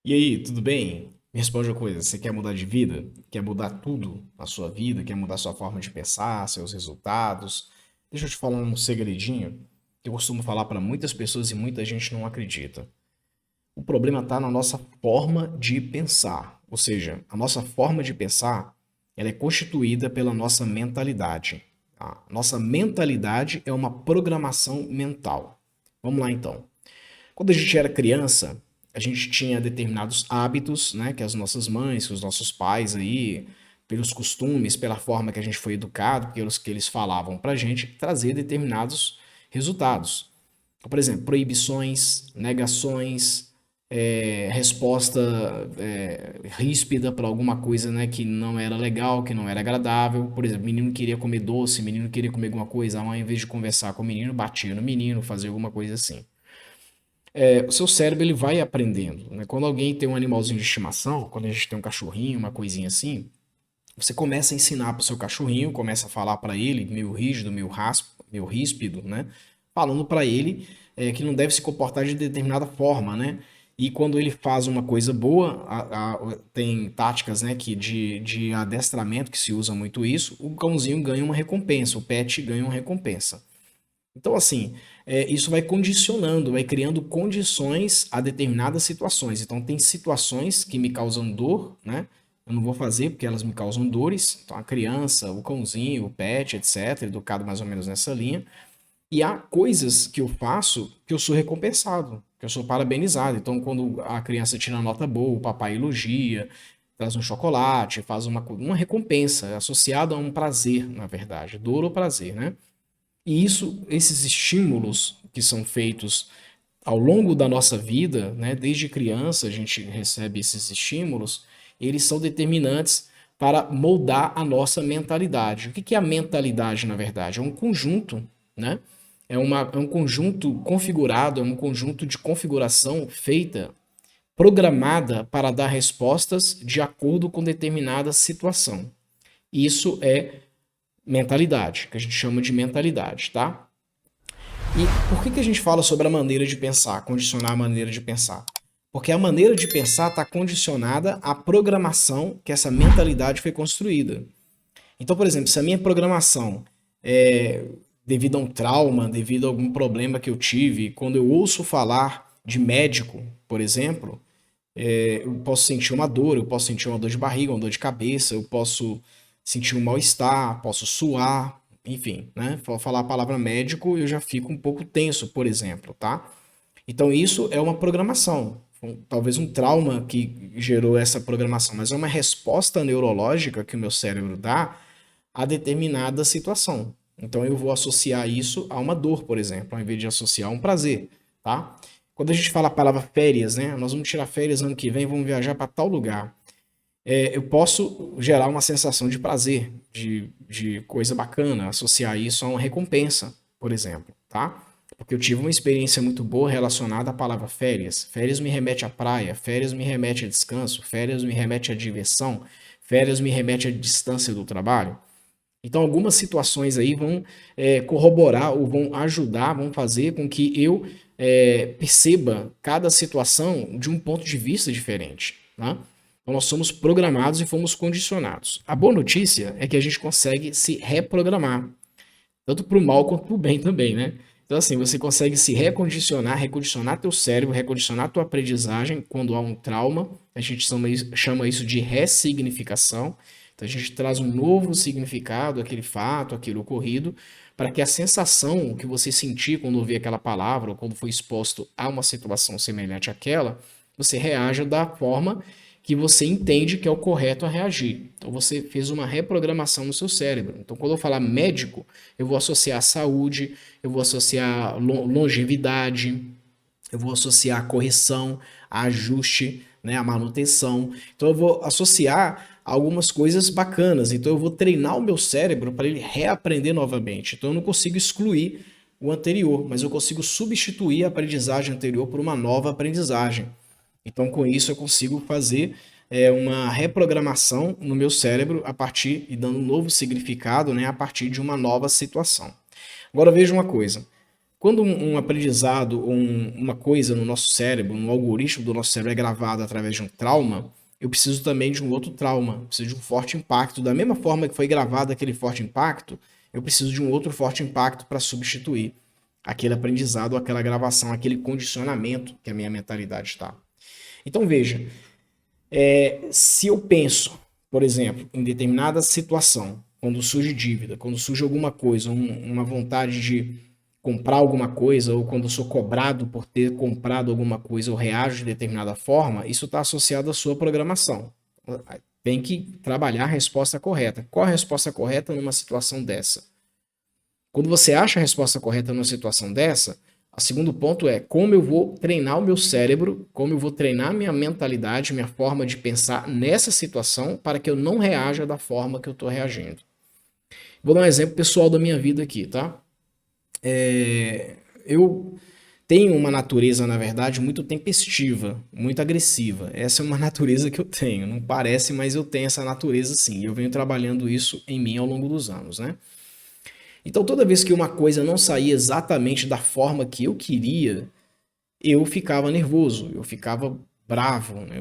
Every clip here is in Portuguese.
E aí, tudo bem? Me responde uma coisa, você quer mudar de vida? Quer mudar tudo na sua vida? Quer mudar sua forma de pensar, seus resultados? Deixa eu te falar um segredinho que eu costumo falar para muitas pessoas e muita gente não acredita. O problema está na nossa forma de pensar, ou seja, a nossa forma de pensar, ela é constituída pela nossa mentalidade. Tá? Nossa mentalidade é uma programação mental. Vamos lá então. Quando a gente era criança, a gente tinha determinados hábitos, né, que as nossas mães, que os nossos pais aí, pelos costumes, pela forma que a gente foi educado, pelos que eles falavam pra gente, trazer determinados resultados. Por exemplo, proibições, negações, resposta ríspida para alguma coisa, né, que não era legal, que não era agradável. Por exemplo, menino queria comer doce, menino queria comer alguma coisa, a mãe, ao invés de conversar com o menino, batia no menino, fazia alguma coisa assim. O seu cérebro ele vai aprendendo, né? Quando alguém tem um animalzinho de estimação, quando a gente tem um cachorrinho, uma coisinha assim, você começa a ensinar para o seu cachorrinho, começa a falar para ele, meio rígido, meio ríspido, né? Falando para ele que não deve se comportar de determinada forma, né? E quando ele faz uma coisa boa, tem táticas, né, de adestramento que se usa muito isso, o cãozinho ganha uma recompensa, o pet ganha uma recompensa. Então, assim, isso vai condicionando, vai criando condições a determinadas situações. Então, tem situações que me causam dor, né? Eu não vou fazer porque elas me causam dores. Então, a criança, o cãozinho, o pet, etc., educado mais ou menos nessa linha. E há coisas que eu faço que eu sou recompensado, que eu sou parabenizado. Então, quando a criança tira uma nota boa, o papai elogia, traz um chocolate, faz uma recompensa associada a um prazer, na verdade, dor ou prazer, né? E isso, esses estímulos que são feitos ao longo da nossa vida, né, desde criança a gente recebe esses estímulos, eles são determinantes para moldar a nossa mentalidade. O que é a mentalidade, na verdade? É um conjunto, né? É um conjunto configurado, é um conjunto de configuração feita, programada para dar respostas de acordo com determinada situação. Isso é mentalidade, que a gente chama de mentalidade, tá? E por que a gente fala sobre a maneira de pensar, condicionar a maneira de pensar? Porque a maneira de pensar está condicionada à programação que essa mentalidade foi construída. Então, por exemplo, se a minha programação é devido a um trauma, devido a algum problema que eu tive, quando eu ouço falar de médico, por exemplo, eu posso sentir uma dor, eu posso sentir uma dor de barriga, uma dor de cabeça, eu posso sentir um mal-estar, posso suar, enfim, né? Falar a palavra médico, eu já fico um pouco tenso, por exemplo, tá? Então isso é uma programação, talvez um trauma que gerou essa programação, mas é uma resposta neurológica que o meu cérebro dá a determinada situação. Então eu vou associar isso a uma dor, por exemplo, ao invés de associar a um prazer, tá? Quando a gente fala a palavra férias, né? Nós vamos tirar férias ano que vem, vamos viajar para tal lugar. Eu posso gerar uma sensação de prazer, de coisa bacana, associar isso a uma recompensa, por exemplo, tá? Porque eu tive uma experiência muito boa relacionada à palavra férias. Férias me remete à praia, férias me remete a descanso, férias me remete à diversão, férias me remete à distância do trabalho. Então, algumas situações aí vão corroborar ou vão ajudar, vão fazer com que eu perceba cada situação de um ponto de vista diferente. Tá? Então, nós somos programados e fomos condicionados. A boa notícia é que a gente consegue se reprogramar, tanto para o mal quanto para o bem também, né? Então, assim, você consegue se recondicionar, recondicionar teu cérebro, recondicionar tua aprendizagem quando há um trauma. A gente chama isso de ressignificação. Então, a gente traz um novo significado àquele fato, àquele ocorrido, para que a sensação que você sentir quando ouvir aquela palavra ou quando foi exposto a uma situação semelhante àquela, você reaja da forma que você entende que é o correto a reagir. Então você fez uma reprogramação no seu cérebro. Então quando eu falar médico, eu vou associar saúde, eu vou associar longevidade, eu vou associar a correção, a ajuste, né, a manutenção. Então eu vou associar algumas coisas bacanas. Então eu vou treinar o meu cérebro para ele reaprender novamente. Então eu não consigo excluir o anterior, mas eu consigo substituir a aprendizagem anterior por uma nova aprendizagem. Então, com isso, eu consigo fazer uma reprogramação no meu cérebro a partir e dando um novo significado, né, a partir de uma nova situação. Agora veja uma coisa. Quando um aprendizado ou uma coisa no nosso cérebro, um algoritmo do nosso cérebro é gravado através de um trauma, eu preciso também de um outro trauma, preciso de um forte impacto. Da mesma forma que foi gravado aquele forte impacto, eu preciso de um outro forte impacto para substituir aquele aprendizado, aquela gravação, aquele condicionamento que a minha mentalidade está. Então veja, se eu penso, por exemplo, em determinada situação, quando surge dívida, quando surge alguma coisa, uma vontade de comprar alguma coisa, ou quando eu sou cobrado por ter comprado alguma coisa, eu reajo de determinada forma, isso está associado à sua programação. Tem que trabalhar a resposta correta. Qual a resposta correta numa situação dessa? Quando você acha a resposta correta numa situação dessa, o segundo ponto é como eu vou treinar o meu cérebro, como eu vou treinar minha mentalidade, minha forma de pensar nessa situação para que eu não reaja da forma que eu estou reagindo. Vou dar um exemplo pessoal da minha vida aqui, tá? Eu tenho uma natureza, na verdade, muito tempestiva, muito agressiva. Essa é uma natureza que eu tenho. Não parece, mas eu tenho essa natureza sim. Eu venho trabalhando isso em mim ao longo dos anos, né? Então, toda vez que uma coisa não saía exatamente da forma que eu queria, eu ficava nervoso, eu ficava bravo, né?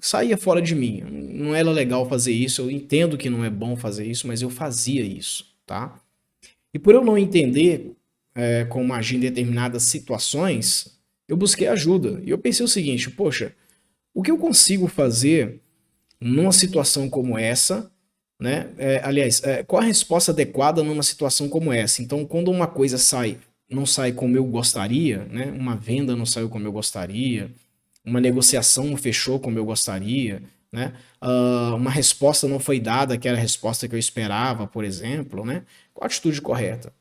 Saía fora de mim. Não era legal fazer isso, eu entendo que não é bom fazer isso, mas eu fazia isso, tá? E por eu não entender como agir em determinadas situações, eu busquei ajuda. E eu pensei o seguinte, poxa, o que eu consigo fazer numa situação como essa, né? Aliás, qual a resposta adequada numa situação como essa? Então, quando uma coisa não sai como eu gostaria, né? Uma venda não saiu como eu gostaria, uma negociação não fechou como eu gostaria, né? Uma resposta não foi dada, que era a resposta que eu esperava, por exemplo, né? Qual a atitude correta?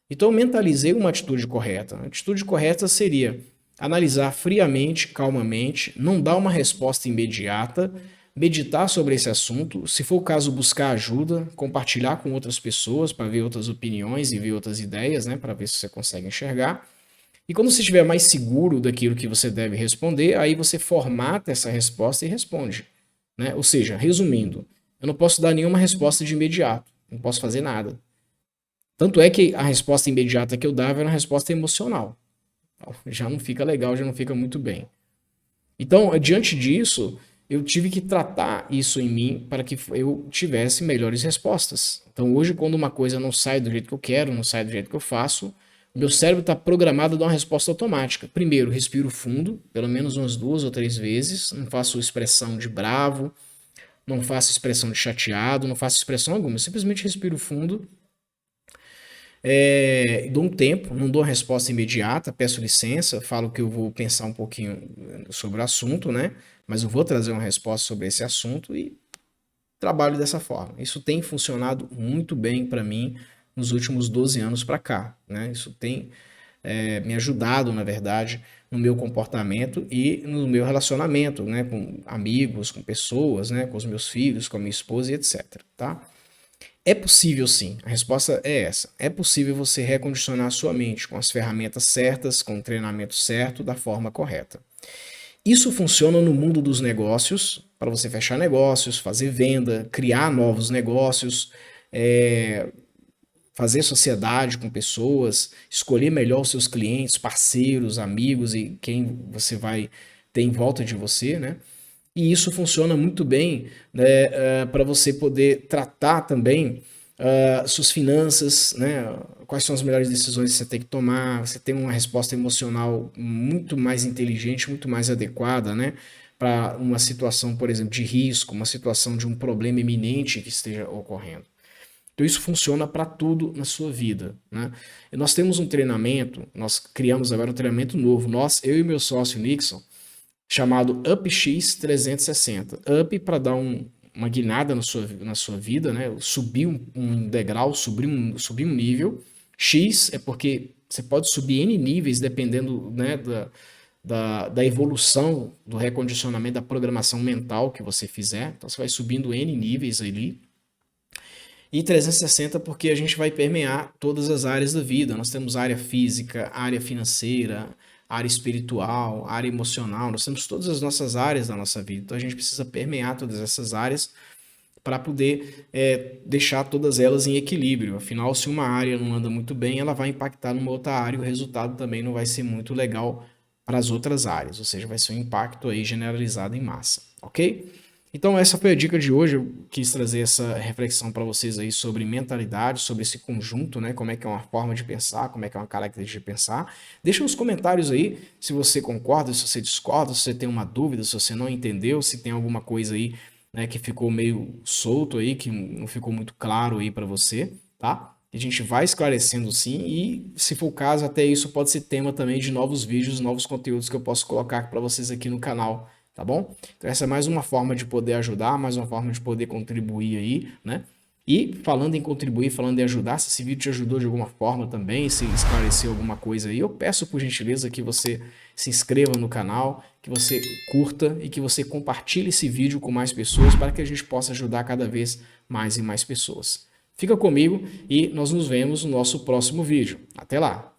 Então, eu mentalizei uma atitude correta. A atitude correta seria analisar friamente, calmamente, não dar uma resposta imediata, meditar sobre esse assunto, se for o caso, buscar ajuda, compartilhar com outras pessoas para ver outras opiniões e ver outras ideias, né, para ver se você consegue enxergar. E quando você estiver mais seguro daquilo que você deve responder, aí você formata essa resposta e responde, né? Ou seja, resumindo, eu não posso dar nenhuma resposta de imediato, não posso fazer nada. Tanto é que a resposta imediata que eu dava era uma resposta emocional. Já não fica legal, já não fica muito bem. Então, diante disso, eu tive que tratar isso em mim para que eu tivesse melhores respostas. Então, hoje, quando uma coisa não sai do jeito que eu quero, não sai do jeito que eu faço, o meu cérebro está programado a dar uma resposta automática. Primeiro, respiro fundo, pelo menos umas 2 ou 3 vezes, não faço expressão de bravo, não faço expressão de chateado, não faço expressão alguma, eu simplesmente respiro fundo. Dou um tempo, não dou uma resposta imediata, peço licença, falo que eu vou pensar um pouquinho sobre o assunto, né? Mas eu vou trazer uma resposta sobre esse assunto e trabalho dessa forma. Isso tem funcionado muito bem para mim nos últimos 12 anos para cá, né? Isso tem me ajudado, na verdade, no meu comportamento e no meu relacionamento, né? Com amigos, com pessoas, né? Com os meus filhos, com a minha esposa e etc, tá? É possível sim, a resposta é essa. É possível você recondicionar a sua mente com as ferramentas certas, com o treinamento certo, da forma correta. Isso funciona no mundo dos negócios, para você fechar negócios, fazer venda, criar novos negócios, é, fazer sociedade com pessoas, escolher melhor os seus clientes, parceiros, amigos e quem você vai ter em volta de você, né? E isso funciona muito bem, né, para você poder tratar também suas finanças, né, quais são as melhores decisões que você tem que tomar, você tem uma resposta emocional muito mais inteligente, muito mais adequada, né, para uma situação, por exemplo, de risco, uma situação de um problema iminente que esteja ocorrendo. Então isso funciona para tudo na sua vida, né? E nós temos um treinamento, nós criamos agora um treinamento novo, eu e meu sócio Nixon, chamado UpX 360. Up para dar uma guinada na sua vida, né? Subir um degrau, subir um nível. X é porque você pode subir N níveis dependendo, né, da evolução, do recondicionamento, da programação mental que você fizer. Então você vai subindo N níveis ali. E 360 porque a gente vai permear todas as áreas da vida. Nós temos área física, área financeira, área espiritual, área emocional. Nós temos todas as nossas áreas da nossa vida. Então a gente precisa permear todas essas áreas para poder deixar todas elas em equilíbrio. Afinal, se uma área não anda muito bem, ela vai impactar numa outra área e o resultado também não vai ser muito legal para as outras áreas, ou seja, vai ser um impacto aí generalizado em massa, ok? Então essa foi a dica de hoje, eu quis trazer essa reflexão para vocês aí sobre mentalidade, sobre esse conjunto, né, como é que é uma forma de pensar, como é que é uma característica de pensar. Deixa nos comentários aí se você concorda, se você discorda, se você tem uma dúvida, se você não entendeu, se tem alguma coisa aí, né, que ficou meio solto aí, que não ficou muito claro aí para você, tá? A gente vai esclarecendo sim e, se for o caso, até isso pode ser tema também de novos vídeos, novos conteúdos que eu posso colocar para vocês aqui no canal, tá bom? Então essa é mais uma forma de poder ajudar, mais uma forma de poder contribuir aí, né? E falando em contribuir, falando em ajudar, se esse vídeo te ajudou de alguma forma também, se esclareceu alguma coisa aí, eu peço por gentileza que você se inscreva no canal, que você curta e que você compartilhe esse vídeo com mais pessoas para que a gente possa ajudar cada vez mais e mais pessoas. Fica comigo e nós nos vemos no nosso próximo vídeo. Até lá!